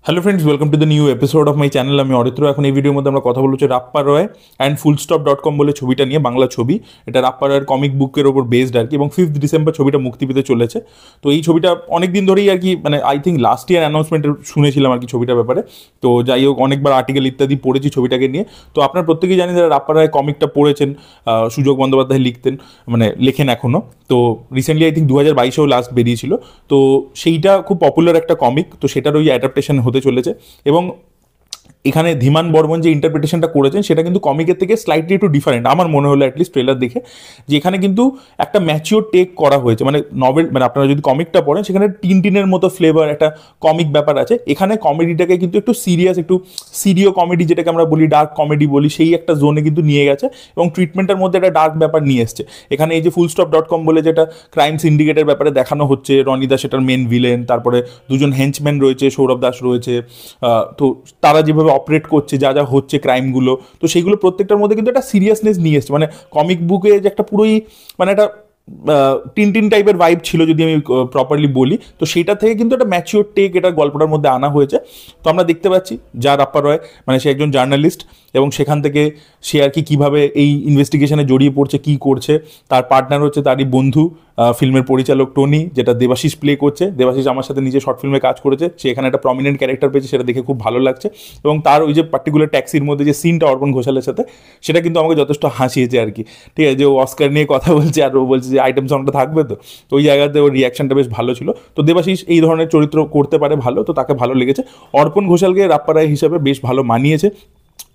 Hello friends, welcome to the new episode of my channel. আমি অরিত্র। এখন এই ভিডিওর মধ্যে আমরা কথা বলছি রাপ্পা রয় অ্যান্ড ফুলস্টপ.com বলে ছবিটা নিয়ে, বাংলা ছবি। এটা রাপ্পা রয়ের কমিক বুকের ওপর বেসড আর কি, এবং 5th ডিসেম্বর ছবিটা মুক্তি পেতে চলেছে। তো এই ছবিটা অনেক দিন ধরেই আর কি, মানে I think last year announcement শুনেছিলাম আর কি ছবিটার ব্যাপারে। তো যাই হোক, অনেকবার আর্টিকেল ইত্যাদি পড়েছি ছবিটাকে নিয়ে। তো আপনার প্রত্যেকেই জানেন যারা রাপ্পা রয় কমিকটা পড়েছেন, সুযোগ বন্দ্যোপাধ্যায় লিখতেন, মানে লেখেন এখনও। তো রিসেন্টলি আই থিঙ্ক 2022-এও লাস্ট বেরিয়েছিল। তো সেইটা খুব পপুলার একটা কমিক, তো সেটার ওই অ্যাডাপ্টেশন হতে চলেছে। এবং এখানে ধীমান বর্মন যে ইন্টারপ্রিটেশনটা করেছেন সেটা কিন্তু কমিকের থেকে স্লাইটলি একটু ডিফারেন্ট আমার মনে হলো, অ্যাটলিস্ট ট্রেলার দেখে, যে এখানে কিন্তু একটা ম্যাচিওর টেক করা হয়েছে। মানে নভেল, মানে আপনারা যদি কমিকটা পড়েন সেখানে টিনের মতো ফ্লেভার একটা কমিক ব্যাপার আছে। এখানে কমেডিটাকে কিন্তু একটু সিরিয়াস, একটু সিরিও কমেডি, যেটাকে আমরা বলি ডার্ক কমেডি বলি, সেই একটা জোনে কিন্তু নিয়ে গেছে এবং ট্রিটমেন্টের মধ্যে একটা ডার্ক ব্যাপার নিয়ে এসছে। এখানে এই যে ফুলস্টপ.com বলে যেটা ক্রাইম সিন্ডিকেটের ব্যাপারে দেখানো হচ্ছে, রনি দাস সেটার মেন ভিলেন, তারপরে দুজন হেঞ্চম্যান রয়েছে, সৌরভ দাস রয়েছে। তো তারা যেভাবে অপারেট করছে, যা যা হচ্ছে ক্রাইমগুলো, তো সেইগুলো প্রত্যেকটার মধ্যে কিন্তু একটা সিরিয়াসনেস নিয়ে এসছে। মানে কমিক বুকে যে একটা পুরোই, মানে একটা টিন টাইপের ভাইব ছিল যদি আমি প্রপারলি বলি, তো সেটা থেকে কিন্তু একটা ম্যাচিওর টেক এটা গল্পটার মধ্যে আনা হয়েছে। তো আমরা দেখতে পাচ্ছি যা রাপ্পা রয়, মানে সে একজন জার্নালিস্ট, এবং সেখান থেকে সে আর কি কীভাবে এই ইনভেস্টিগেশনে জড়িয়ে পড়ছে, কী করছে। তার পার্টনার হচ্ছে তারই বন্ধু, ফিল্মের পরিচালক টনি, যেটা দেবাশিস প্লে করছে। দেবাশিস আমার সাথে নিজে শর্ট ফিল্মে কাজ করেছে, সে এখানে একটা প্রমিনেন্ট ক্যারেক্টার পেয়েছে, সেটা দেখে খুব ভালো লাগছে। এবং তার ওই যে পার্টিকুলার ট্যাক্সির মধ্যে যে সিনটা অর্পণ ঘোষালের সাথে, সেটা কিন্তু আমাকে যথেষ্ট হাসিয়েছে আর কি। ঠিক আছে, যে ও অস্কার নিয়ে কথা বলছে আর ও বলছে যে আইটেম সংটা থাকবে, তো ওই জায়গাতে ওর রিয়াকশনটা বেশ ভালো ছিল। তো দেবাশিস এই ধরনের চরিত্র করতে পারে ভালো, তো তাকে ভালো লেগেছে। অর্পণ ঘোষালকে রাপ্পা রায় হিসাবে বেশ ভালো মানিয়েছে।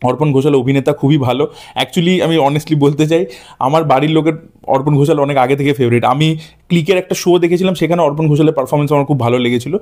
অর্পণ ঘোষাল অভিনেতা খুবই ভালো। অ্যাকচুয়ালি আমি অনেস্টলি বলতে চাই, আমার বাড়ির লোকের অর্পণ ঘোষাল অনেক আগে থেকে ফেভারিট। আমি ক্লিকের একটা শো দেখেছিলাম, সেখানে অর্পণ ঘোষালের পারফরমেন্স আমার খুব ভালো লেগেছিল।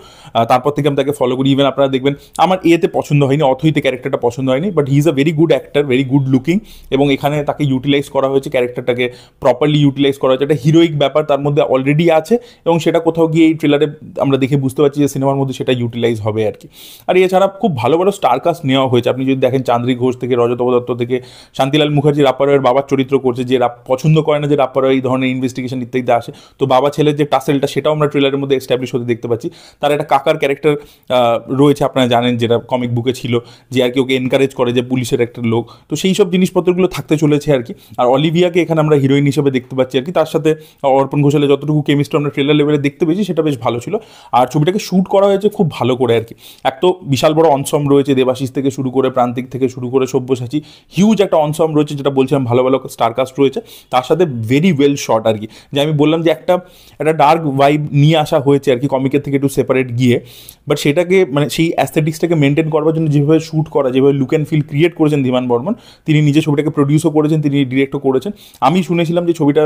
তারপর থেকে আমি তাকে ফলো করি। ইভেন আপনারা দেখবেন আমার এতে পছন্দ হয়নি, অথইতে ক্যারেক্টারটা পছন্দ হয়নি, but he is a very good actor, very good looking. এবং এখানে তাকে ইউটিলাইজ করা হয়েছে, ক্যারেক্টারটাকে প্রপারলি ইউটিলাইজ করা হয়েছে। একটা হিরোইক ব্যাপার তার মধ্যে অলরেডি আছে, এবং সেটা কোথাও গিয়ে এই ট্রেলারে আমরা দেখে বুঝতে পারছি যে সিনেমার মধ্যে সেটা ইউটিলাইজ হবে আর কি। আর এছাড়া খুব ভালো ভালো স্টারকাস্ট নেওয়া হয়েছে। আপনি যদি দেখেন চান্দ্রিক ঘোষ থেকে, রজতব দত্ত থেকে, শান্তিলাল মুখার্জি রাপ্পা রয়ের বাবার চরিত্র করছে, যে পছন্দ করে না যে রাপ্পা রয় এই ধরনের ইনভেস্টিগেশন ইত্যাদিতে আসে। তো বাবা ছেলের যে টাসেলটা, সেটাও আমরা ট্রেলারের মধ্যে এস্টাবলিশ হতে দেখতে পাচ্ছি। তার একটা কাকার ক্যারেক্টার রয়েছে, আপনারা জানেন, যেটা কমিক বুকে ছিল, যে আর কি ওকে এনকারেজ করে, যে পুলিশের একটা লোক। তো সেই সব জিনিসপত্রগুলো থাকতে চলেছে আর কি। আর অলিভিয়াকে এখানে আমরা হিরোইন হিসেবে দেখতে পাচ্ছি আর কি। তার সাথে অর্পণ ঘোষালের যতটুকু কেমিস্ট্রি আমরা ট্রেলার লেভেলে দেখতে পেয়েছি, সেটা বেশ ভালো ছিল। আর ছবিটাকে শ্যুট করা হয়েছে খুব ভালো করে আর কি। এক তো বিশাল বড় অনসম রয়েছে, দেবাশিস থেকে শুরু করে, প্রান্তিক থেকে শুরু করে, সব্যসাচী, হিউজ একটা অনসম রয়েছে, যেটা বলছিলাম, ভালো ভালো স্টারকাস্ট রয়েছে। তার সাথে ভেরি ওয়েল শট আর কি। যে আমি বললাম যে একটা ডার্ক ভাইব নিয়ে আসা হয়েছে আর কি, কমিকের থেকে একটু সেপারেট গিয়ে, বাট সেটাকে, মানে সেই অ্যাস্থেটিক্সটাকে মেনটেন করবার জন্য যেভাবে শ্যুট করা, যেভাবে লুক অ্যান্ড ফিল ক্রিয়েট করেছেন ধীমান বর্মন, তিনি নিজে ছবিটাকে প্রডিউসও করেছেন, তিনি ডিরেক্টও করেছেন। আমি শুনেছিলাম যে ছবিটা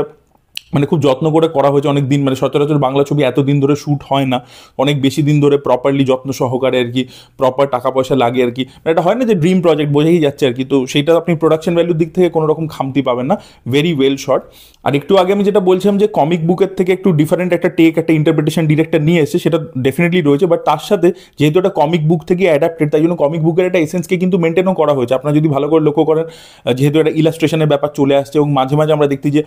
মানে খুব যত্ন করে করা হয়েছে অনেক দিন, মানে সচরাচর বাংলা ছবি এত দিন ধরে শ্যুট হয় না, অনেক বেশি দিন ধরে প্রপারলি যত্ন সহকারে আর কি, প্রপার টাকা পয়সা লাগে আর কি। মানে এটা হয় না যে ড্রিম প্রজেক্ট, বোঝাই যাচ্ছে আর কি। তো সেইটা আপনি প্রোডাকশন ভ্যালুর দিক থেকে কোনো রকম খামতি পাবেন না, ভেরি ওয়েল শট। আর একটু আগে আমি যেটা বলছিলাম যে কমিক বুকের থেকে একটু ডিফারেন্ট একটা টেক, একটা ইন্টারপ্রিটেশন ডিরেক্টর নিয়ে এসেছে, সেটা ডেফিনেটলি রয়েছে। বাট তার সাথে যেহেতু একটা কমিক বুক থেকে অ্যাডাপ্টেড, তাই জন্য কমিক বুকের একটা এসেন্সকে কিন্তু মেনটেনও করা হয়েছে। আপনারা যদি ভালো করে লক্ষ্য করেন, যেহেতু একটা ইলাস্ট্রেশনের ব্যাপার চলে আসছে, এবং মাঝে মাঝে আমরা দেখতে যে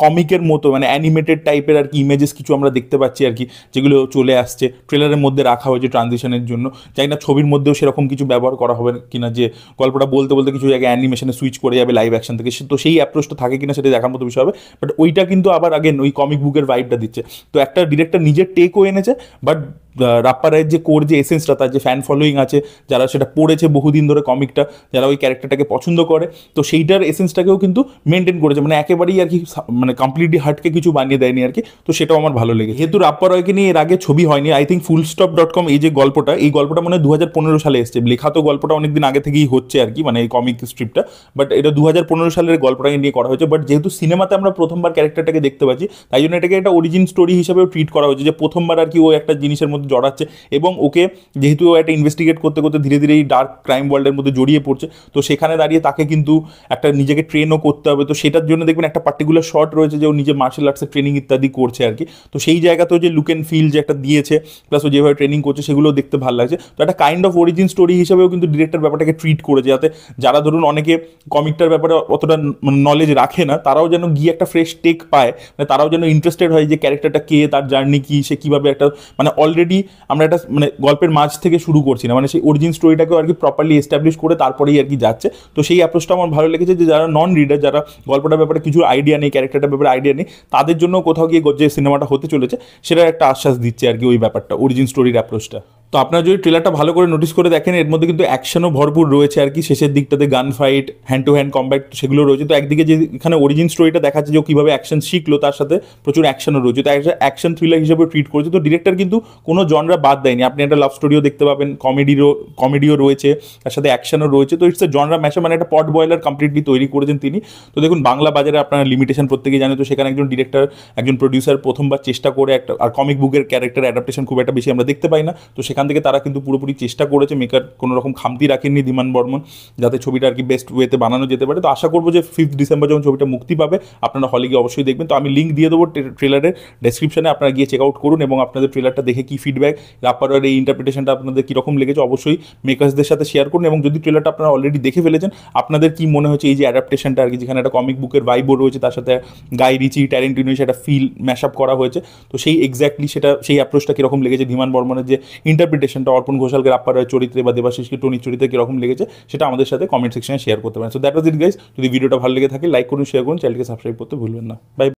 কমিকের মতো, মানে অ্যানিমেটেড টাইপের আর কি ইমেজেস কিছু আমরা দেখতে পাচ্ছি আর কি, যেগুলো চলে আসছে ট্রেলারের মধ্যে রাখা হয়েছে ট্রানজিশনের জন্য। জানি না ছবির মধ্যেও সেরকম কিছু ব্যবহার করা হবে কিনা, যে গল্পটা বলতে বলতে কিছু জায়গায় অ্যানিমেশনে সুইচ করে যাবে লাইভ অ্যাকশন থেকে, তো সেই অ্যাপ্রোচটা থাকে কিনা সেটা দেখার মতো বিষয় হবে। বাট ওইটা কিন্তু আবার আগেন ওই কমিক বুকের ভাইবটা দিচ্ছে। তো একটা ডিরেক্টর নিজের টেকও এনেছে, বাট রাপ্পা রায়ের যে কোর যে এসেন্সটা, তার যে ফ্যান ফলোয়িং আছে, যারা সেটা পড়েছে বহুদিন ধরে কমিকটা, যারা ওই ক্যারেক্টারটাকে পছন্দ করে, তো সেইটার এসেন্সটাকেও কিন্তু মেনটেন করেছে। মানে একেবারেই আর কি, মানে কমপ্লিটলি হাটকে কিছু বানিয়ে দেয়নি আর কি। তো সেটাও আমার ভালো লেগেছে। যেহেতু রাপ্পা রয়কে নিয়ে এর আগে ছবি হয়নি, আই থিঙ্ক ফুলস্টপ.com এই যে গল্পটা, এই গল্পটা মানে 2015 সালে এসছে। লেখা তো গল্পটা অনেকদিন আগে থেকেই হচ্ছে আর কি, মানে এই কমিক স্ট্রিপটা, বাট এটা 2015 সালের গল্পটাকে নিয়ে করা হয়েছে। বাট যেহেতু সিনেমাতে আমরা প্রথমবার ক্যারেক্টারটাকে দেখতে পাচ্ছি, তাই জন্য এটাকে একটা অরিজিন স্টোরি হিসেবেও ট্রিট করা হয়েছে, যে প্রথমবার আর কি ও একটা জিনিসের মধ্যে জড়াচ্ছে, এবং ওকে যেহেতু ও একটা ইনভেস্টিগেট করতে করতে ধীরে ধীরে এই ডার্ক ক্রাইম ওয়ার্ল্ডের মধ্যে জড়িয়ে পড়ছে, তো সেখানে দাঁড়িয়ে তাকে কিন্তু একটা নিজেকে ট্রেনও করতে হবে। তো সেটার জন্য দেখবেন একটা পার্টিকুলার শট রয়েছে, যে ও নিজে মার্শাল আর্টসের ট্রেনিং ইত্যাদি করছে আর কি। তো সেই জায়গাতেও যে লুক অ্যান্ড ফিল যে একটা দিয়েছে, প্লাস ও যেভাবে ট্রেনিং করছে, সেগুলোও দেখতে ভালো লাগছে। তো একটা কাইন্ড অফ অরিজিন স্টোরি হিসেবেও কিন্তু ডিরেক্টর ব্যাপারটাকে ট্রিট করেছে, যাতে যারা ধরুন অনেকে কমিকটার ব্যাপারে অতটা নলেজ রাখে না, তারাও যেন গিয়ে একটা ফ্রেশ টেক পায়, মানে তারাও যেন ইন্টারেস্টেড হয় যে ক্যারেক্টারটা কে, তার জার্নি কি, সে কীভাবে একটা, মানে অলরেডি স্টোরিটি আমরা একটা মানে গল্পের মাঝ থেকে শুরু করছি না, মানে সেই অরিজিন স্টোরিটাকেও আর কি প্রপারলি এস্টাবলিশ করে তারপরেই আর কি যাচ্ছে। তো সেই অ্যাপ্রোচটা আমার ভালো লেগেছে, যে যারা নন রিডার, যারা গল্পটার ব্যাপারে কিছু আইডিয়া নেই, ক্যারেক্টারটার ব্যাপারে আইডিয়া নেই, তাদের জন্য কোথাও গিয়ে যে সিনেমাটা হতে চলেছে সেটার একটা আশ্বাস দিচ্ছে আর কি ওই ব্যাপারটা, অরিজিন স্টোরির অ্যাপ্রোচটা। তো আপনারা যদি ট্রেলারটা ভালো করে নোটিস করে দেখেন, এর মধ্যে কিন্তু অ্যাকশনও ভরপুর রয়েছে আর কি, শেষের দিকটাতে গান fight, hand to hand combat সেগুলো রয়েছে। তো একদিকে যে এখানে অরিজিন স্টোরিটা দেখাচ্ছে যে ও কীভাবে অ্যাকশন শিখলো, তার সাথে প্রচুর অ্যাকশনও রয়েছে, তো একটা অ্যাকশন থ্রিলার হিসেবে ট্রিট করেছে। তো ডিরেক্টর কিন্তু কোনো জনরা বাদ দেয়নি, আপনি একটা লাভ স্টোরিও দেখতে পাবেন, কমেডিও রয়েছে, তার সাথে অ্যাকশনও রয়েছে। তো ইটস এ জনরা ম্যাশা, মানে একটা পট বয়লার কমপ্লিটলি তৈরি করেছেন তিনি। তো দেখুন বাংলা বাজারে আপনার লিমিটেশন প্রত্যেকেই জানে, তো সেখানে একজন ডিরেক্টর, একজন প্রডিউসার প্রথমবার চেষ্টা করে একটা, আর কমিক বুকের ক্যারেক্টার অ্যাডাপ্টেশন খুব একটা বেশি আমরা দেখতে পাই না, তো সেখান থেকে তারা কিন্তু পুরোপুরি চেষ্টা করেছে, মেকার কোনো রকম খামতি রাখেননি ধীমান বর্মন, যাতে ছবিটা আর কি বেস্ট ওয়েতে বানানো যেতে পারে। তো আশা করবো যে 5 ডিসেম্বর যখন ছবিটা মুক্তি পাবে আপনারা হলে গিয়ে অবশ্যই দেখবেন। তো আমি লিঙ্ক দিয়ে দেবো ট্রেলারের ডেসক্রিপশনে, আপনারা গিয়ে চেক আউট করুন এবং আপনাদের ট্রেলারটা দেখে কি ফিডব্যাক, রাপ্পারের এই ইন্টারপ্রিটেশনটা আপনাদের কীরকম লেগেছে অবশ্যই মেকার্সদের সাথে শেয়ার করুন। এবং যদি ট্রেলারটা আপনারা অলরেডি দেখে ফেলেছেন, আপনাদের কি মনে হচ্ছে এই যে অ্যাডাপ্টেশনটা আর কি, যেখানে একটা কমিক বুকের ভাইবও রয়েছে, তার সাথে গাই রিচি, ট্যারেন্টিনো সেটা ফিল ম্যাশ আপ করা হয়েছে, তো সেই এক্স্যাক্টলি সেটা সেই অ্যাপ্রোচটা কীরকম লেগেছে, ধীমান বর্মনের যে ইন্টারপ্রিটেশনটা অর্পণ ঘোষালকে রাপ্পারের চরিত্রে বা দেবাশিসকে টনির চরিত্রে কীরকম লেগেছে, সেটা আমাদের সাথে কমেন্ট সেকশনে শেয়ার করতে পারেন। So that was it guys. যদি ভিডিওটা ভালো লেগে থাকে লাইক করুন, শেয়ার করুন, চ্যানেলকে সাবস্ক্রাইব করতে ভুলবেন না। বাই।